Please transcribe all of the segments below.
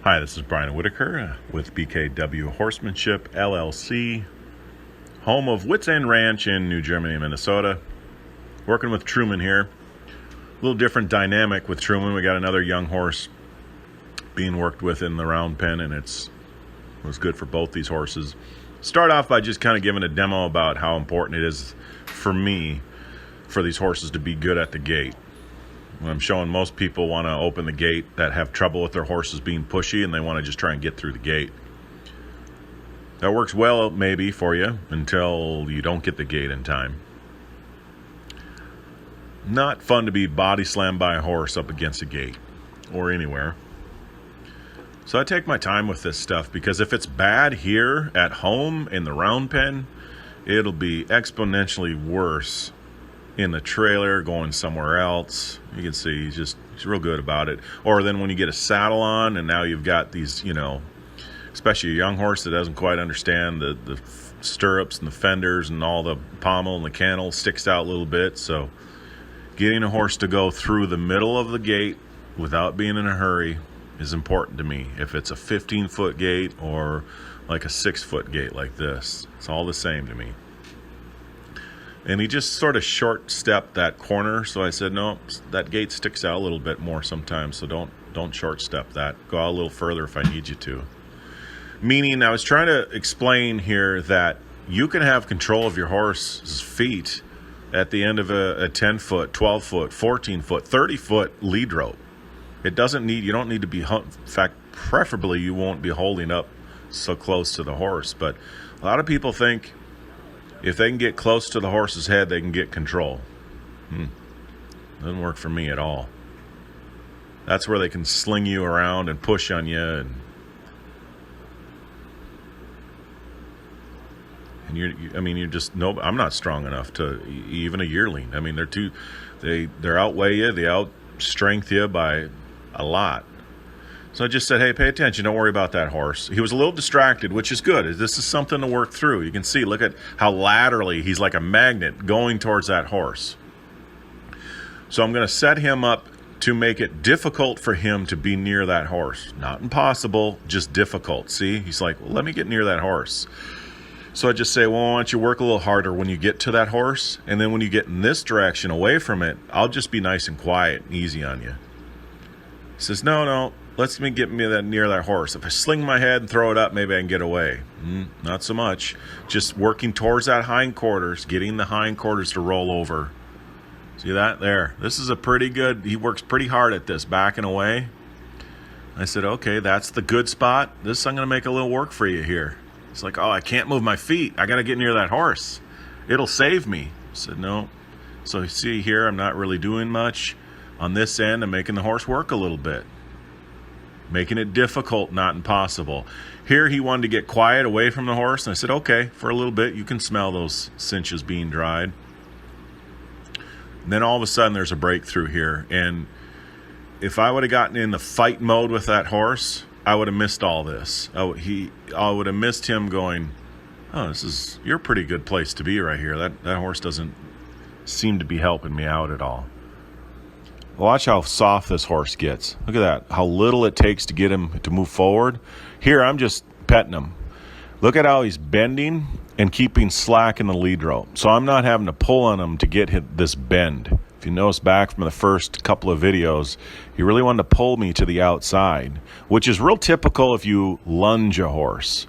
Hi, this is Brian Whitaker with BKW Horsemanship LLC, home of Wits End Ranch in New Germany, Minnesota. Working with Truman here. A little different dynamic with Truman. We got another young horse being worked with in the round pen, and it was good for both these horses. Start off by just kind of giving a demo about how important it is for me for these horses to be good at the gate. I'm showing most people want to open the gate that have trouble with their horses being pushy, and they want to just try and get through the gate. That works well maybe for you until you don't get the gate in time. Not fun to be body slammed by a horse up against a gate or anywhere. So I take my time with this stuff, because if it's bad here at home in the round pen, it'll be exponentially worse in the trailer going somewhere else. You can see he's real good about it. Or then when you get a saddle on and now you've got these, especially a young horse that doesn't quite understand the stirrups and the fenders, and all the pommel and the cantle sticks out a little bit. So getting a horse to go through the middle of the gate without being in a hurry is important to me. If it's a 15-foot gate or like a 6-foot gate like this, it's all the same to me. And he just sort of short stepped that corner, so I said, no, that gate sticks out a little bit more sometimes, so don't short step that. Go out a little further if I need you to. Meaning, I was trying to explain here that you can have control of your horse's feet at the end of a 10-foot, 12-foot, 14-foot, 30-foot lead rope. You don't need to be, in fact, preferably you won't be holding up so close to the horse. But a lot of people think if they can get close to the horse's head, they can get control. Doesn't work for me at all. That's where they can sling you around and push on you, and you're just no. I'm not strong enough to even a yearling. I mean, they outweigh you, they outstrength you by a lot. So I just said, hey, pay attention. Don't worry about that horse. He was a little distracted, which is good. This is something to work through. You can see, look at how laterally he's like a magnet going towards that horse. So I'm going to set him up to make it difficult for him to be near that horse. Not impossible, just difficult. See, he's like, well, let me get near that horse. So I just say, well, why don't you work a little harder when you get to that horse? And then when you get in this direction away from it, I'll just be nice and quiet and easy on you. He says, no. Let me get near that horse. If I sling my head and throw it up, maybe I can get away. Not so much. Just working towards that hindquarters, getting the hindquarters to roll over. See that? There. This is he works pretty hard at this, backing away. I said, okay, that's the good spot. I'm going to make a little work for you here. It's like, oh, I can't move my feet. I got to get near that horse. It'll save me. I said, no. So you see here, I'm not really doing much. On this end, I'm making the horse work a little bit. Making it difficult, not impossible. Here he wanted to get quiet away from the horse, and I said, okay, for a little bit, you can smell those cinches being dried. And then all of a sudden there's a breakthrough here, and if I would have gotten in the fight mode with that horse, I would have missed all this. I would have missed him going, oh, you're a pretty good place to be right here. That horse doesn't seem to be helping me out at all. Watch how soft this horse gets. Look at that, how little it takes to get him to move forward. Here, I'm just petting him. Look at how he's bending and keeping slack in the lead rope. So I'm not having to pull on him to get this bend. If you notice back from the first couple of videos, he really wanted to pull me to the outside, which is real typical if you lunge a horse.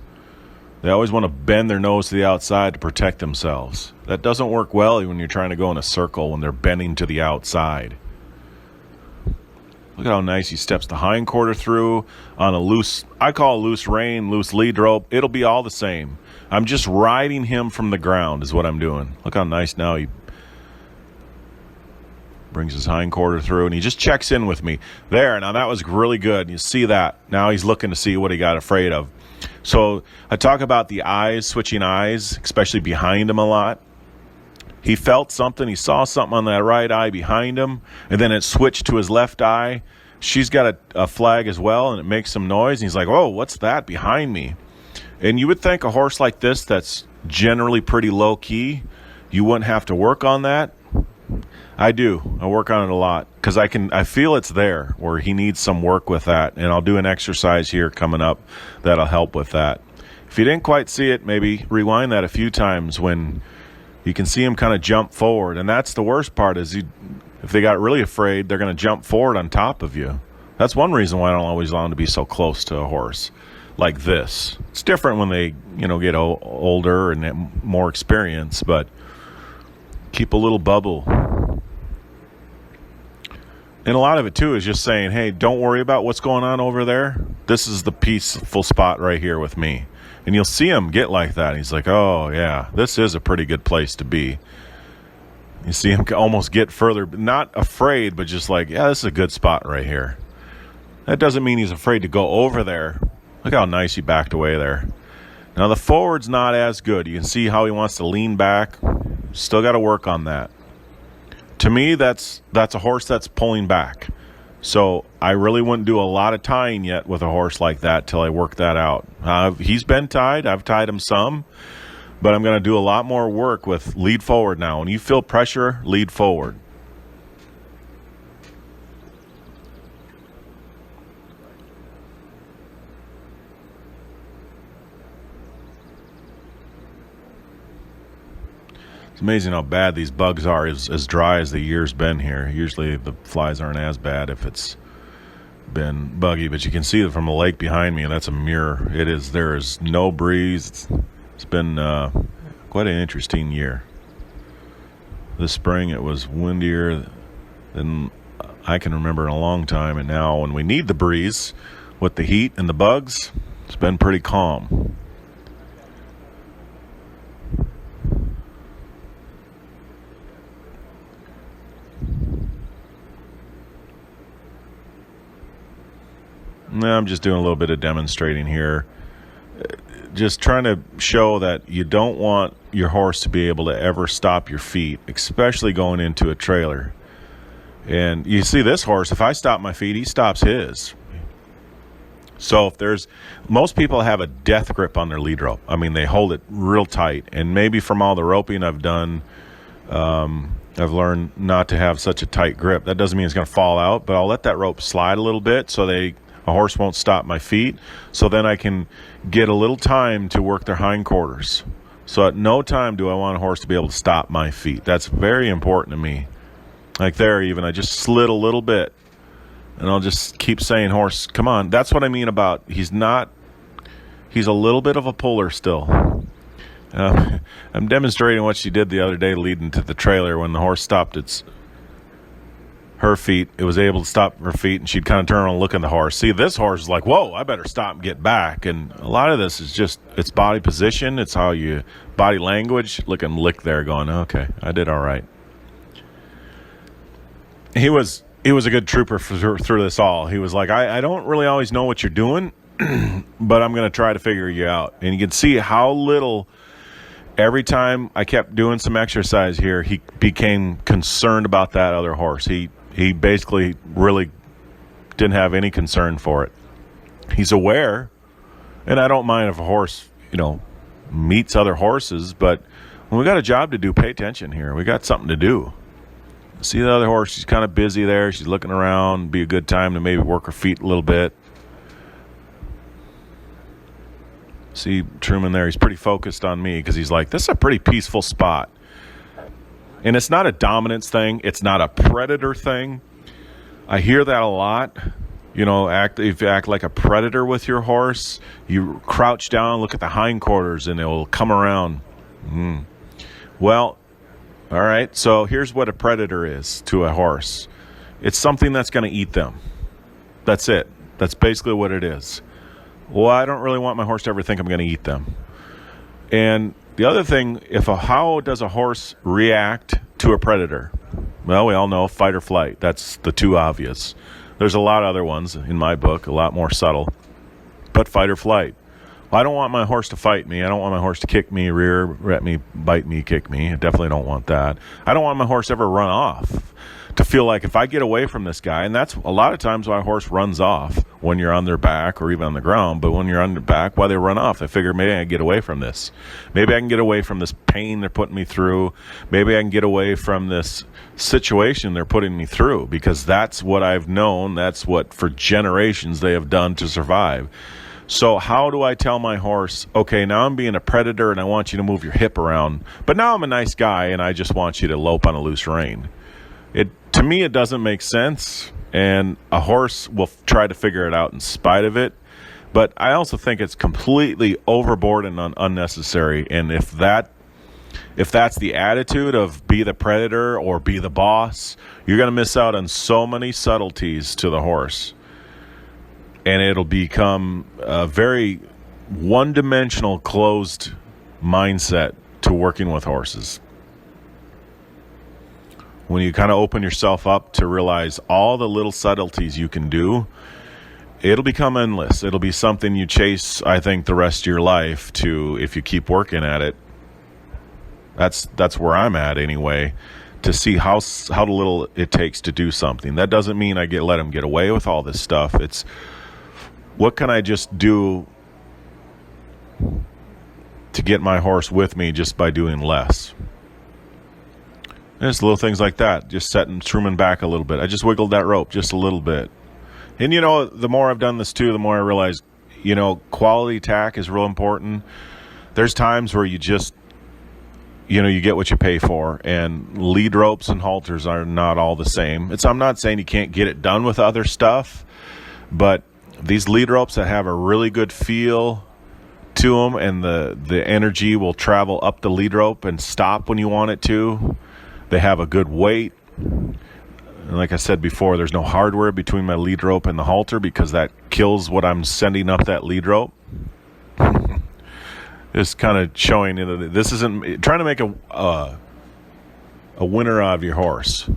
They always want to bend their nose to the outside to protect themselves. That doesn't work well when you're trying to go in a circle when they're bending to the outside. Look at how nice he steps the hindquarter through on a loose, I call it loose rein, loose lead rope. It'll be all the same. I'm just riding him from the ground is what I'm doing. Look how nice now he brings his hindquarter through, and he just checks in with me. There, now that was really good. You see that. Now he's looking to see what he got afraid of. So I talk about the eyes, switching eyes, especially behind him a lot. He felt something. He saw something on that right eye behind him, and then it switched to his left eye. She's got a flag as well, and it makes some noise. And he's like, oh, what's that behind me? And you would think a horse like this that's generally pretty low-key, you wouldn't have to work on that. I do. I work on it a lot because I feel it's there where he needs some work with that, and I'll do an exercise here coming up that'll help with that. If you didn't quite see it, maybe rewind that a few times when you can see him kind of jump forward, and that's the worst part is if they got really afraid, they're going to jump forward on top of you. That's one reason why I don't always allow them to be so close to a horse like this. It's different when they, get older and have more experience, but keep a little bubble. And a lot of it, too, is just saying, hey, don't worry about what's going on over there. This is the peaceful spot right here with me. And you'll see him get like that. He's like, oh, yeah, this is a pretty good place to be. You see him almost get further, not afraid, but just like, yeah, this is a good spot right here. That doesn't mean he's afraid to go over there. Look how nice he backed away there. Now, the forward's not as good. You can see how he wants to lean back. Still got to work on that. To me, that's a horse that's pulling back. So I really wouldn't do a lot of tying yet with a horse like that till I work that out. He's been tied. I've tied him some. But I'm going to do a lot more work with lead forward now. When you feel pressure, lead forward. It's amazing how bad these bugs are as dry as the year's been here. Usually the flies aren't as bad if it's been buggy, but you can see it from the lake behind me, and that's a mirror. There is no breeze. It's been quite an interesting year. This spring it was windier than I can remember in a long time, and now when we need the breeze with the heat and the bugs, it's been pretty calm. I'm just doing a little bit of demonstrating here. Just trying to show that you don't want your horse to be able to ever stop your feet, especially going into a trailer. And you see this horse, if I stop my feet, he stops his. So most people have a death grip on their lead rope. I mean, they hold it real tight. And maybe from all the roping I've done, I've learned not to have such a tight grip. That doesn't mean it's going to fall out, but I'll let that rope slide a little bit so a horse won't stop my feet. So then I can get a little time to work their hindquarters. So at no time do I want a horse to be able to stop my feet. That's very important to me. Like there even, I just slid a little bit. And I'll just keep saying, horse, come on. That's what I mean about he's a little bit of a puller still. I'm demonstrating what she did the other day leading to the trailer when the horse stopped her feet. It was able to stop her feet, and she'd kind of turn around and look at the horse. See, this horse is like, whoa, I better stop and get back. And a lot of this is just, it's body position. It's how you, body language. Look and lick there going, okay, I did all right. He was a good trooper through this all. He was like, I don't really always know what you're doing, but I'm going to try to figure you out. And you can see how little, every time I kept doing some exercise here, he became concerned about that other horse. He basically really didn't have any concern for it. He's aware, and I don't mind if a horse, meets other horses, but when we got a job to do, pay attention here. We got something to do. See the other horse, she's kind of busy there. She's looking around. Be a good time to maybe work her feet a little bit. See Truman there, he's pretty focused on me because he's like, this is a pretty peaceful spot. And it's not a dominance thing. It's not a predator thing. I hear that a lot. If you act like a predator with your horse, you crouch down, look at the hindquarters, and it will come around. Well, all right, so here's what a predator is to a horse. It's something that's going to eat them. That's it. That's basically what it is. Well, I don't really want my horse to ever think I'm going to eat them. And the other thing, how does a horse react to a predator? Well, we all know fight or flight. That's the two obvious. There's a lot of other ones in my book, a lot more subtle. But fight or flight. I don't want my horse to fight me. I don't want my horse to kick me, rear at me, bite me, kick me. I definitely don't want that. I don't want my horse ever run off. To feel like if I get away from this guy, and that's a lot of times why a horse runs off when you're on their back or even on the ground, but when you're on their back, why they run off, they figure maybe I can get away from this. Maybe I can get away from this pain they're putting me through. Maybe I can get away from this situation they're putting me through, because that's what I've known. That's what for generations they have done to survive. So how do I tell my horse, okay, now I'm being a predator and I want you to move your hip around, but now I'm a nice guy and I just want you to lope on a loose rein? To me, it doesn't make sense, and a horse will try to figure it out in spite of it. But I also think it's completely overboard and unnecessary. And if that's the attitude of be the predator or be the boss, you're going to miss out on so many subtleties to the horse. And it'll become a very one-dimensional, closed mindset to working with horses. When you kind of open yourself up to realize all the little subtleties you can do, it'll become endless. It'll be something you chase, I think, the rest of your life to, if you keep working at it. That's where I'm at anyway, to see how little it takes to do something. That doesn't mean I let them get away with all this stuff. It's what can I just do to get my horse with me just by doing less? Just little things like that, just setting Truman back a little bit. I just wiggled that rope just a little bit. And, the more I've done this too, the more I realize, quality tack is real important. There's times where you just, you get what you pay for. And lead ropes and halters are not all the same. I'm not saying you can't get it done with other stuff, but these lead ropes that have a really good feel to them and the energy will travel up the lead rope and stop when you want it to. They have a good weight. And like I said before, there's no hardware between my lead rope and the halter because that kills what I'm sending up that lead rope. Just kind of showing that this isn't trying to make a winner out of your horse.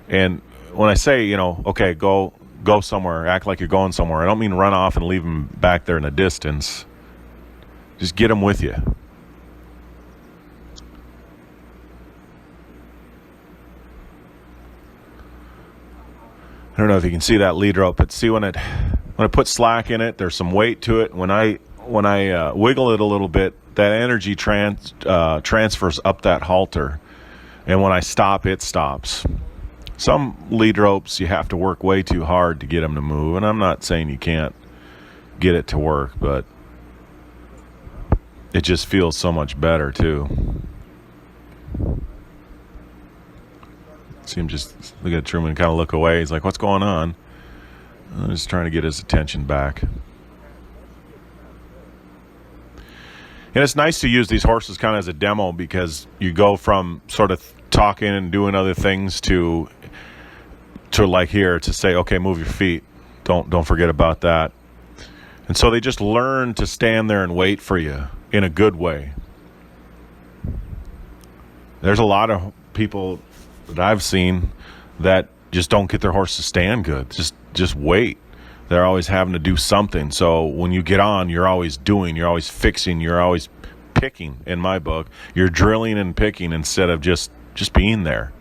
And when I say, okay, go somewhere, act like you're going somewhere, I don't mean run off and leave them back there in the distance. Just get them with you. I don't know if you can see that lead rope, but see when I put slack in it, there's some weight to it. When I wiggle it a little bit, that energy transfers up that halter, and when I stop, it stops. Some lead ropes you have to work way too hard to get them to move, and I'm not saying you can't get it to work, but it just feels so much better too. See him just look at Truman, kind of look away. He's like, what's going on? I'm just trying to get his attention back. And it's nice to use these horses kind of as a demo, because you go from sort of talking and doing other things to like here to say, okay, move your feet. Don't forget about that. And so they just learn to stand there and wait for you in a good way. There's a lot of people that I've seen that just don't get their horse to stand good. Just wait. They're always having to do something. So when you get on, you're always doing, you're always fixing, you're always picking. In my book, you're drilling and picking instead of just being there.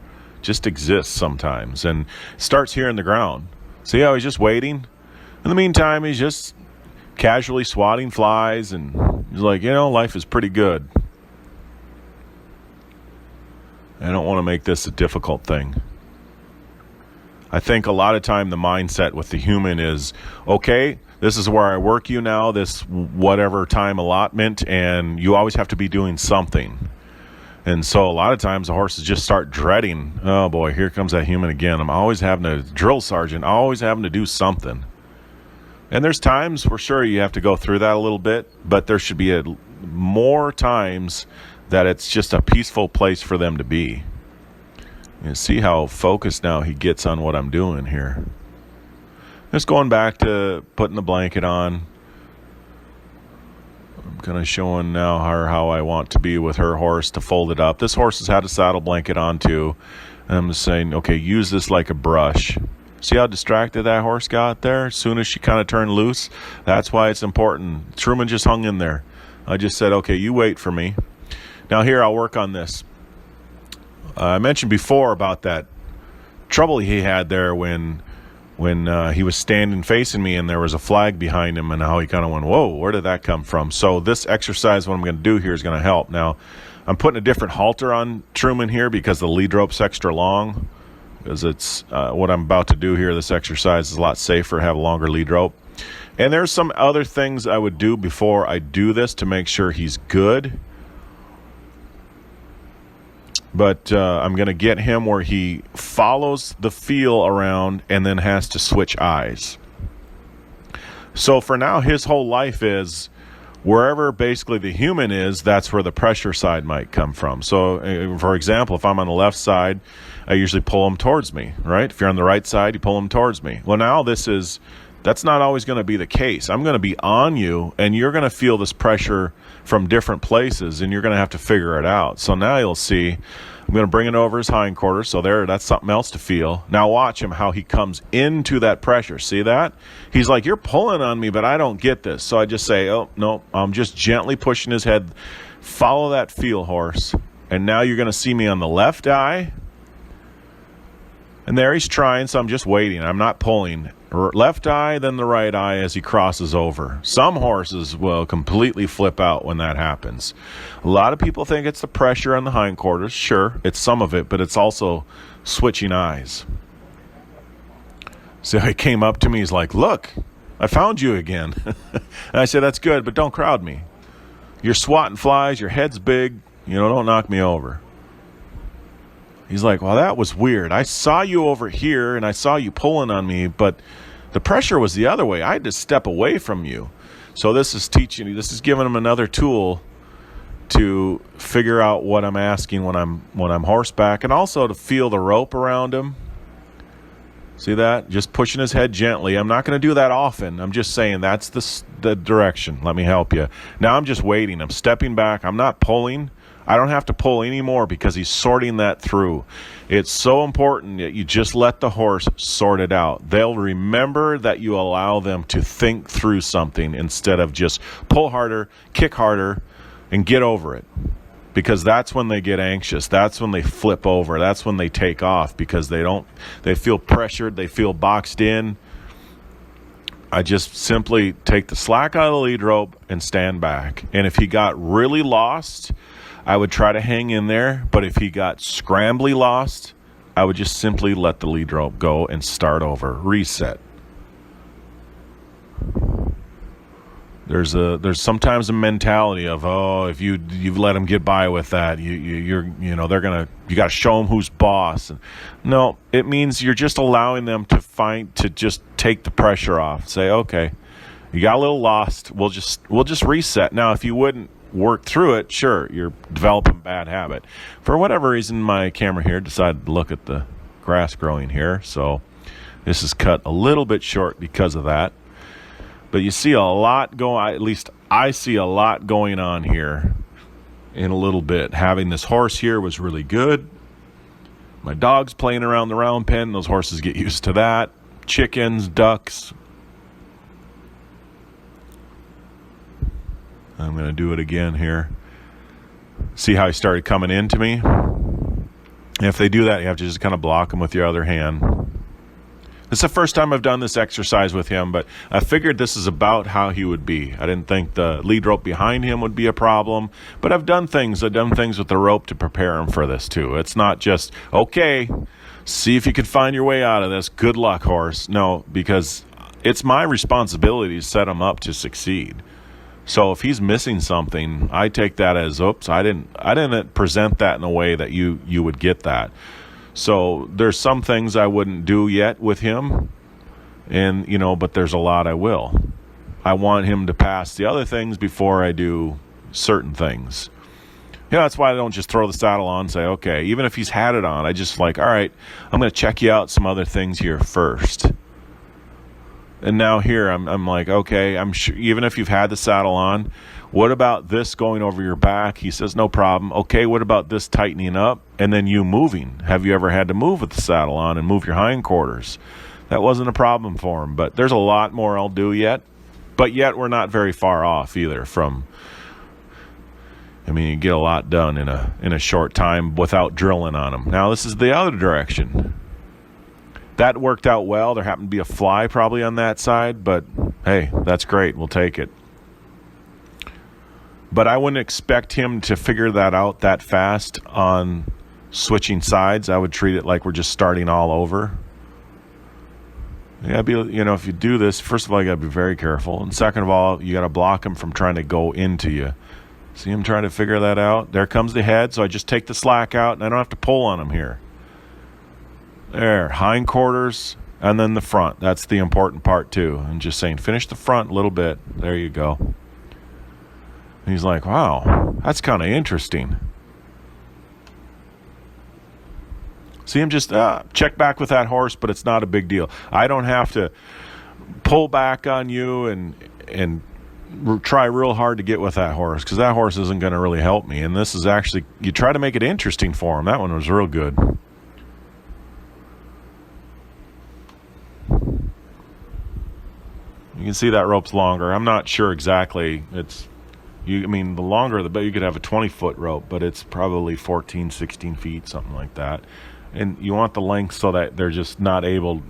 Just exists sometimes, and starts here in the ground. See how he's just waiting? In the meantime, he's just casually swatting flies, and he's like, life is pretty good. I don't want to make this a difficult thing. I think a lot of time the mindset with the human is, okay, this is where I work you now, this whatever time allotment, and you always have to be doing something. And so a lot of times the horses just start dreading, oh boy, here comes that human again. I'm always having to drill sergeant, always having to do something. And there's times for sure you have to go through that a little bit, but there should be more times that it's just a peaceful place for them to be. You see how focused now he gets on what I'm doing here. Just going back to putting the blanket on. I'm kind of showing now how I want to be with her horse, to fold it up. This horse has had a saddle blanket on too. And I'm just saying, okay, use this like a brush. See how distracted that horse got there? As soon as she kind of turned loose, that's why it's important. Truman just hung in there. I just said, okay, you wait for me. Now here, I'll work on this. I mentioned before about that trouble he had there when he was standing facing me and there was a flag behind him, and how he kind of went, whoa, where did that come from? So this exercise, what I'm going to do here, is going to help. Now, I'm putting a different halter on Truman here because the lead rope's extra long. Because it's what I'm about to do here, this exercise is a lot safer, have a longer lead rope. And there's some other things I would do before I do this to make sure he's good. But I'm going to get him where he follows the feel around and then has to switch eyes. So for now, his whole life is wherever basically the human is, that's where the pressure side might come from. So, for example, if I'm on the left side, I usually pull him towards me, right? If you're on the right side, you pull him towards me. Well, now that's not always going to be the case. I'm going to be on you, and you're going to feel this pressure from different places, and you're going to have to figure it out. So now you'll see, I'm going to bring it over his hindquarters. So that's something else to feel. Now watch him, how he comes into that pressure. See that? He's like, you're pulling on me, but I don't get this. So I just say, oh, no, I'm just gently pushing his head. Follow that feel, horse. And now you're going to see me on the left eye. And there he's trying, so I'm just waiting. I'm not pulling. Left eye, then the right eye as he crosses over. Some horses will completely flip out when that happens. A lot of people think it's the pressure on the hindquarters. Sure, it's some of it, but it's also switching eyes. So he came up to me, he's like, look, I found you again. And I said, that's good, but don't crowd me. You're swatting flies, your head's big, don't knock me over. He's like, well, that was weird. I saw you over here, and I saw you pulling on me, but the pressure was the other way. I had to step away from you. So this is teaching you. This is giving him another tool to figure out what I'm asking when I'm horseback, and also to feel the rope around him. See that? Just pushing his head gently. I'm not going to do that often. I'm just saying that's the direction. Let me help you. Now I'm just waiting. I'm stepping back. I'm not pulling. I don't have to pull anymore because he's sorting that through. It's so important that you just let the horse sort it out. They'll remember that you allow them to think through something instead of just pull harder, kick harder, and get over it. Because that's when they get anxious. That's when they flip over. That's when they take off because they feel pressured. They feel boxed in. I just simply take the slack out of the lead rope and stand back. And if he got really lost, I would try to hang in there, but if he got scrambly lost, I would just simply let the lead rope go and start over, reset. There's sometimes a mentality of, oh, if you've let them get by with that, you got to show them who's boss. And no, it means you're just allowing them to just take the pressure off. Say, okay, you got a little lost. We'll just reset. Now, if you wouldn't work through it, sure, you're developing bad habit. For whatever reason, my camera here decided to look at the grass growing here, so this is cut a little bit short because of that. But you see a lot going, at least I see a lot going on here in a little bit. Having this horse here was really good. My dog's playing around the round pen. Those horses get used to that. Chickens, ducks. I'm going to do it again here. See how he started coming into me? And if they do that, you have to just kind of block them with your other hand. It's the first time I've done this exercise with him, but I figured this is about how he would be. I didn't think the lead rope behind him would be a problem, but I've done things with the rope to prepare him for this too. It's not just, okay, see if you can find your way out of this. Good luck, horse. No, because it's my responsibility to set him up to succeed. So if he's missing something, I take that as, oops, I didn't present that in a way that you would get that. So there's some things I wouldn't do yet with him, and but there's a lot I will. I want him to pass the other things before I do certain things. That's why I don't just throw the saddle on and say, okay, even if he's had it on, I just all right, I'm going to check you out some other things here first. And now here I'm like, okay, I'm sure, even if you've had the saddle on, what about this going over your back? He says, no problem. Okay, what about this tightening up and then you moving? Have you ever had to move with the saddle on and move your hindquarters? That wasn't a problem for him. But there's a lot more I'll do yet. But yet we're not very far off either from... I mean, you get a lot done in a short time without drilling on them. Now, this is the other direction. That worked out well. There happened to be a fly probably on that side, but hey, that's great. We'll take it. But I wouldn't expect him to figure that out that fast on switching sides. I would treat it like we're just starting all over. If you do this, first of all, you got to be very careful. And second of all, you got to block him from trying to go into you. See him trying to figure that out? There comes the head, so I just take the slack out, and I don't have to pull on him here. There, hindquarters, and then the front. That's the important part, too. I'm just saying, finish the front a little bit. There you go. And he's like, wow, that's kind of interesting. See him just check back with that horse, but it's not a big deal. I don't have to pull back on you and try real hard to get with that horse, because that horse isn't going to really help me. And this is actually, you try to make it interesting for him. That one was real good. You can see that rope's longer. I'm not sure exactly. The longer the better. You could have a 20-foot rope, but it's probably 14, 16 feet, something like that. And you want the length so that they're just not able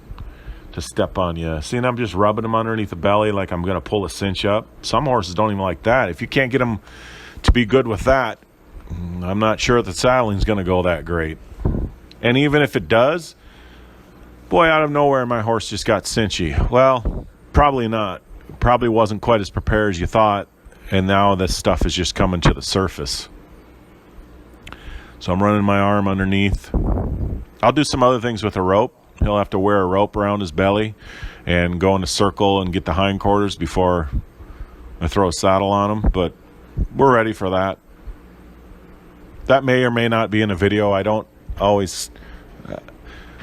to step on you. See, and I'm just rubbing them underneath the belly like I'm going to pull a cinch up. Some horses don't even like that. If you can't get them to be good with that, I'm not sure the saddling's going to go that great. And even if it does, boy, out of nowhere, my horse just got cinchy. Well, probably not. Probably wasn't quite as prepared as you thought, and now this stuff is just coming to the surface. So I'm running my arm underneath. I'll do some other things with a rope. He'll have to wear a rope around his belly and go in a circle and get the hindquarters before I throw a saddle on him. But we're ready for that. That may or may not be in a video. I don't always...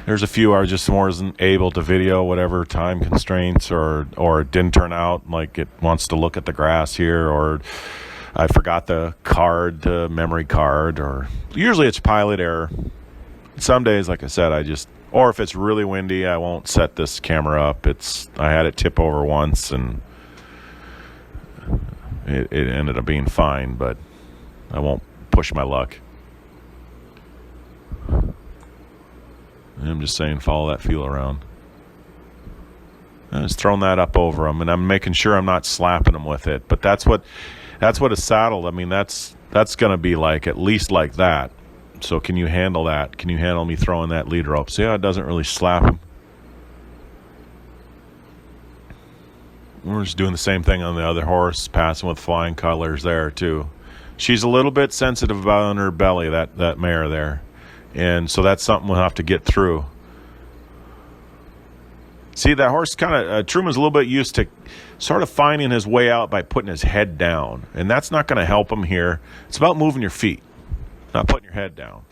there's a few I just wasn't able to video, whatever, time constraints, or it didn't turn out, like it wants to look at the grass here, or I forgot the memory card, or usually it's pilot error. Some days, like I said, or if it's really windy, I won't set this camera up. I had it tip over once, and it ended up being fine, but I won't push my luck. I'm just saying, follow that feel around. I'm just throwing that up over them, and I'm making sure I'm not slapping them with it. But that's what a saddle, that's going to be like, at least like that. So can you handle that? Can you handle me throwing that lead rope? See how it doesn't really slap him? We're just doing the same thing on the other horse, passing with flying colors there too. She's a little bit sensitive about on her belly, that mare there. And so that's something we'll have to get through. See, that horse Truman's a little bit used to sort of finding his way out by putting his head down. And that's not going to help him here. It's about moving your feet, not putting your head down.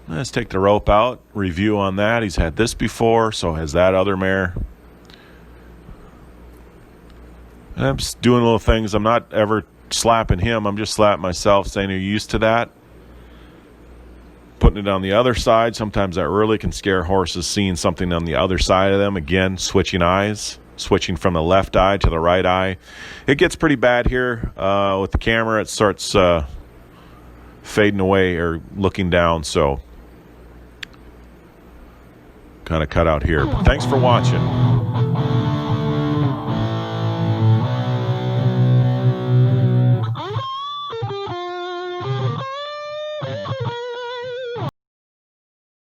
Let's take the rope out, review on that. He's had this before, so has that other mare. And I'm just doing little things. I'm not ever slapping him. I'm just slapping myself, saying, are you used to that? Putting it on the other side. Sometimes that really can scare horses, seeing something on the other side of them. Again, switching eyes, switching from the left eye to the right eye. It gets pretty bad here with the camera. It starts fading away or looking down, so kind of cut out here. But thanks for watching.